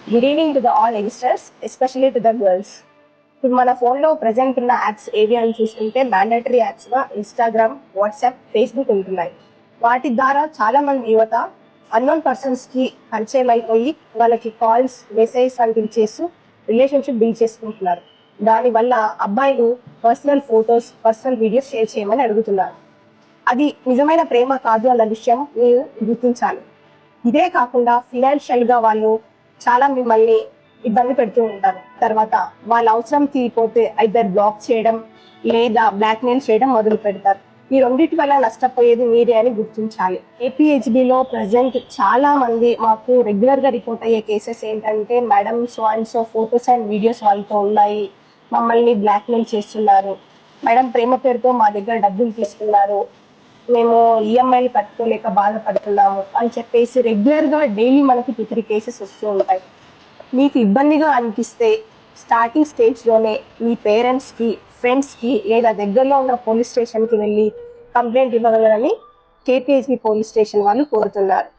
Good evening to the all youngsters, especially to the girls. ఇప్పుడు మన ఫోన్లో present ఉన్న యాప్స్ ఏవి అని చూసుకుంటే మ్యాండేటరీ యాప్స్గా ఇన్స్టాగ్రామ్, వాట్సాప్, ఫేస్బుక్ ఉంటున్నాయి. వాటి ద్వారా చాలా మంది యువత అన్నోన్ పర్సన్స్కి పరిచయం అయిపోయి వాళ్ళకి కాల్స్, మెసేజ్ పంపించేస్తూ రిలేషన్షిప్ బిల్డ్ చేసుకుంటున్నారు. దానివల్ల అబ్బాయిలు personal photos, personal videos share చేయమని అడుగుతున్నారు. అది నిజమైన ప్రేమ కాదు అన్న విషయం మీరు గుర్తించాలి. ఇదే కాకుండా ఫినాన్షియల్గా వాళ్ళు చాలా మిమ్మల్ని ఇబ్బంది పెడుతూ ఉంటారు. తర్వాత వాళ్ళ అవసరం తీరిపోతే ఐదర్ బ్లాక్ చేయడం లేదా బ్లాక్మెయిల్ చేయడం మొదలు పెడతారు. ఈ రెండింటి వల్ల నష్టపోయేది మీరే అని గుర్తించాలి. ఏపీహెచ్బిలో ప్రజెంట్ చాలా మంది మాకు రెగ్యులర్గా రిపోర్ట్ అయ్యే కేసెస్ ఏంటంటే, madam so and so photos and videos వాళ్ళతో ఉన్నాయి, మమ్మల్ని బ్లాక్మెయిల్ చేస్తున్నారు, మేడం ప్రేమ పేరుతో మా దగ్గర డబ్బులు తీసుకున్నారు, మేము ఈఎంఐలు కట్టుకోలేక బాధపడుతున్నాము అని చెప్పేసి రెగ్యులర్గా డైలీ మనకి 2-3 కేసెస్ వస్తూ ఉంటాయి. మీకు ఇబ్బందిగా అనిపిస్తే స్టార్టింగ్ స్టేజ్లోనే మీ పేరెంట్స్కి, ఫ్రెండ్స్కి లేదా దగ్గరలో ఉన్న పోలీస్ స్టేషన్కి వెళ్ళి కంప్లైంట్ ఇవ్వగలరని కేపీహెచ్బి పోలీస్ స్టేషన్ వాళ్ళు కోరుతున్నారు.